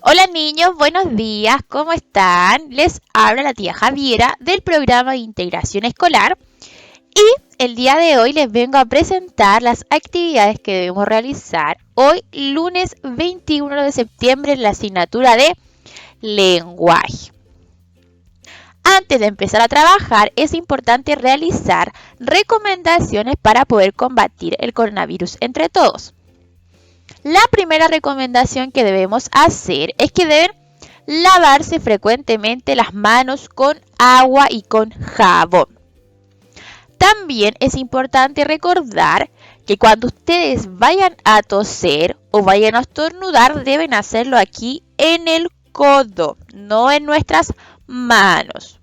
Hola niños, buenos días, ¿cómo están? Les habla la tía Javiera del programa de integración escolar y el día de hoy les vengo a presentar las actividades que debemos realizar hoy lunes 21 de septiembre en la asignatura de lenguaje. Antes de empezar a trabajar es importante realizar recomendaciones para poder combatir el coronavirus entre todos. La primera recomendación que debemos hacer es que deben lavarse frecuentemente las manos con agua y con jabón. También es importante recordar que cuando ustedes vayan a toser o vayan a estornudar, deben hacerlo aquí en el codo, no en nuestras manos.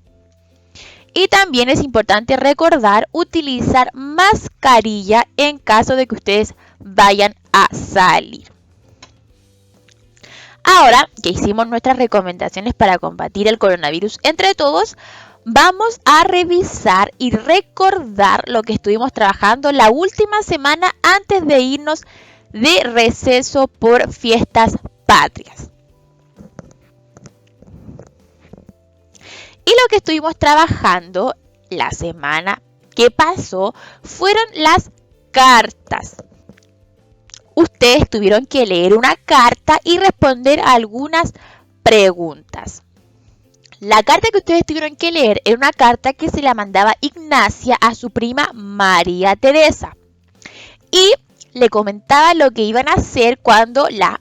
Y también es importante recordar utilizar mascarilla en caso de que ustedes vayan a salir. Ahora que hicimos nuestras recomendaciones para combatir el coronavirus entre todos, vamos a revisar y recordar lo que estuvimos trabajando la última semana antes de irnos de receso por fiestas patrias. Y lo que estuvimos trabajando la semana que pasó fueron las cartas. Ustedes tuvieron que leer una carta y responder a algunas preguntas. La carta que ustedes tuvieron que leer era una carta que se la mandaba Ignacia a su prima María Teresa. Y le comentaba lo que iban a hacer cuando la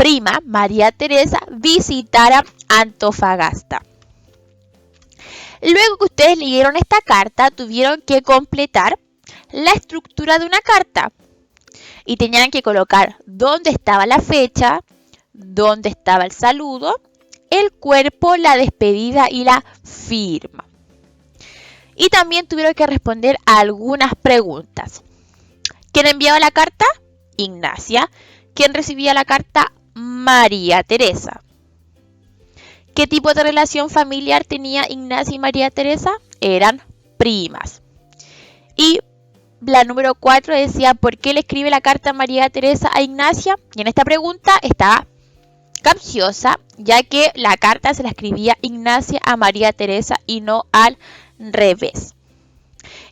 prima María Teresa visitara Antofagasta. Luego que ustedes leyeron esta carta, tuvieron que completar la estructura de una carta. Y tenían que colocar dónde estaba la fecha, dónde estaba el saludo, el cuerpo, la despedida y la firma. Y también tuvieron que responder a algunas preguntas. ¿Quién enviaba la carta? Ignacia. ¿Quién recibía la carta? María Teresa. ¿Qué tipo de relación familiar tenía Ignacia y María Teresa? Eran primas. Y la número 4 decía, ¿por qué le escribe la carta María Teresa a Ignacia? Y en esta pregunta estaba capciosa, ya que la carta se la escribía Ignacia a María Teresa y no al revés.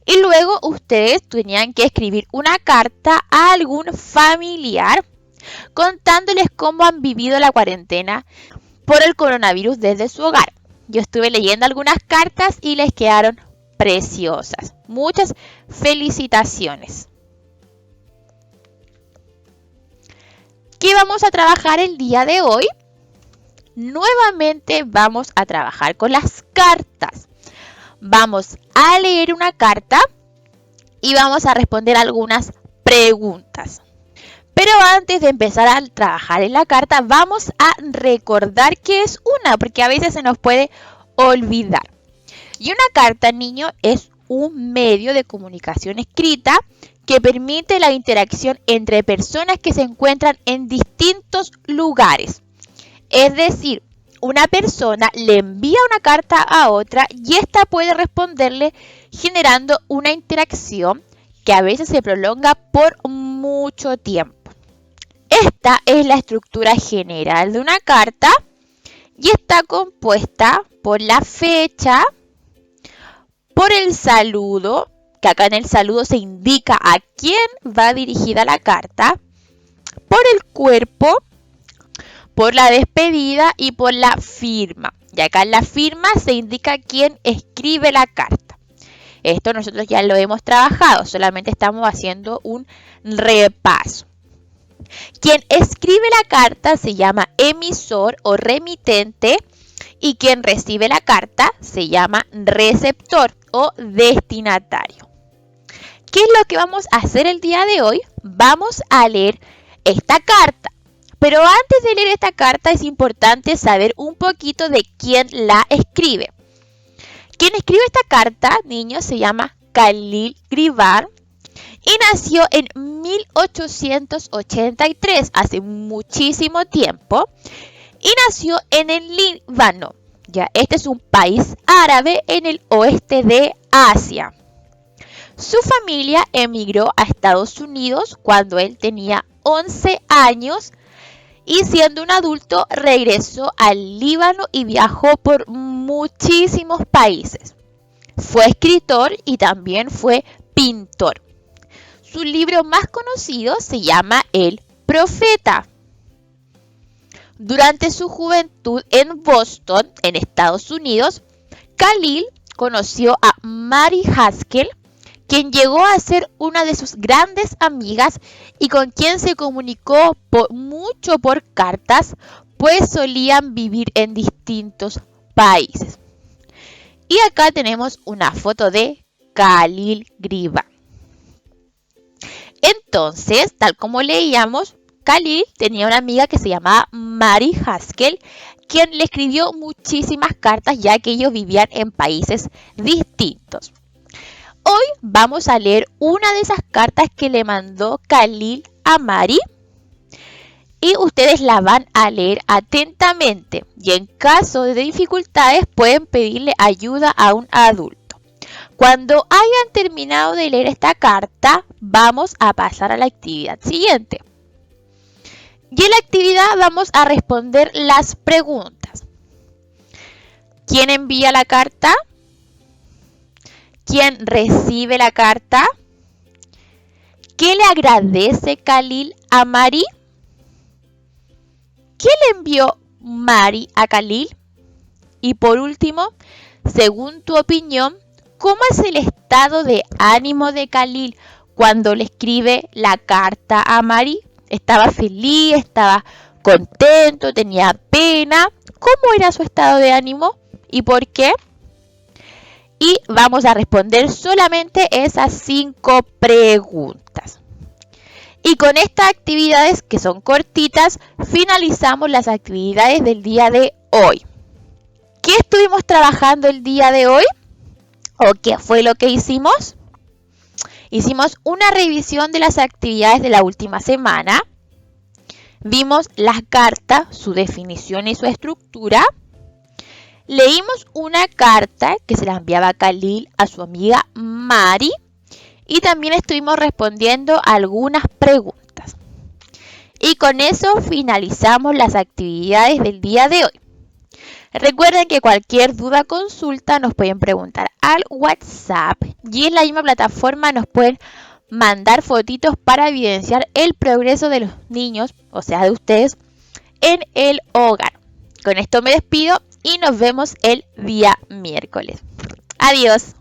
Y luego ustedes tenían que escribir una carta a algún familiar contándoles cómo han vivido la cuarentena por el coronavirus desde su hogar. Yo estuve leyendo algunas cartas y les quedaron preciosas. Muchas felicitaciones. ¿Qué vamos a trabajar el día de hoy? Nuevamente vamos a trabajar con las cartas. Vamos a leer una carta y vamos a responder algunas preguntas. Pero antes de empezar a trabajar en la carta, vamos a recordar qué es una, porque a veces se nos puede olvidar. Y una carta, niño, es un medio de comunicación escrita que permite la interacción entre personas que se encuentran en distintos lugares. Es decir, una persona le envía una carta a otra y ésta puede responderle generando una interacción que a veces se prolonga por mucho tiempo. Esta es la estructura general de una carta y está compuesta por la fecha, por el saludo, que acá en el saludo se indica a quién va dirigida la carta, por el cuerpo, por la despedida y por la firma. Y acá en la firma se indica quién escribe la carta. Esto nosotros ya lo hemos trabajado, solamente estamos haciendo un repaso. Quien escribe la carta se llama emisor o remitente y quien recibe la carta se llama receptor o destinatario. ¿Qué es lo que vamos a hacer el día de hoy? Vamos a leer esta carta. Pero antes de leer esta carta es importante saber un poquito de quién la escribe. Quien escribe esta carta, niños, se llama Khalil Gibran y nació en 1883, hace muchísimo tiempo, y nació en el Líbano. Ya, este es un país árabe en el oeste de Asia. Su familia emigró a Estados Unidos cuando él tenía 11 años y siendo un adulto regresó al Líbano y viajó por muchísimos países. Fue escritor y también fue pintor. Su libro más conocido se llama El Profeta. Durante su juventud en Boston, en Estados Unidos, Khalil conoció a Mary Haskell, quien llegó a ser una de sus grandes amigas y con quien se comunicó mucho por cartas, pues solían vivir en distintos países. Y acá tenemos una foto de Khalil Gibran. Entonces, tal como leíamos, Khalil tenía una amiga que se llamaba Mary Haskell, quien le escribió muchísimas cartas ya que ellos vivían en países distintos. Hoy vamos a leer una de esas cartas que le mandó Khalil a Mary y ustedes la van a leer atentamente y en caso de dificultades pueden pedirle ayuda a un adulto. Cuando hayan terminado de leer esta carta, vamos a pasar a la actividad siguiente. Y en la actividad vamos a responder las preguntas. ¿Quién envía la carta? ¿Quién recibe la carta? ¿Qué le agradece Khalil a Mary? ¿Qué le envió Mary a Khalil? Y por último, según tu opinión, ¿cómo es el estado de ánimo de Khalil cuando le escribe la carta a Mary? ¿Estaba feliz? ¿Estaba contento? ¿Tenía pena? ¿Cómo era su estado de ánimo? ¿Y por qué? Y vamos a responder solamente esas 5 preguntas. Y con estas actividades que son cortitas, finalizamos las actividades del día de hoy. ¿Qué estuvimos trabajando el día de hoy? ¿O qué fue lo que hicimos? Hicimos una revisión de las actividades de la última semana. Vimos las cartas, su definición y su estructura. Leímos una carta que se la enviaba Khalil a su amiga Mary. Y también estuvimos respondiendo algunas preguntas. Y con eso finalizamos las actividades del día de hoy. Recuerden que cualquier duda o consulta nos pueden preguntar al WhatsApp y en la misma plataforma nos pueden mandar fotitos para evidenciar el progreso de los niños, o sea de ustedes, en el hogar. Con esto me despido y nos vemos el día miércoles. Adiós.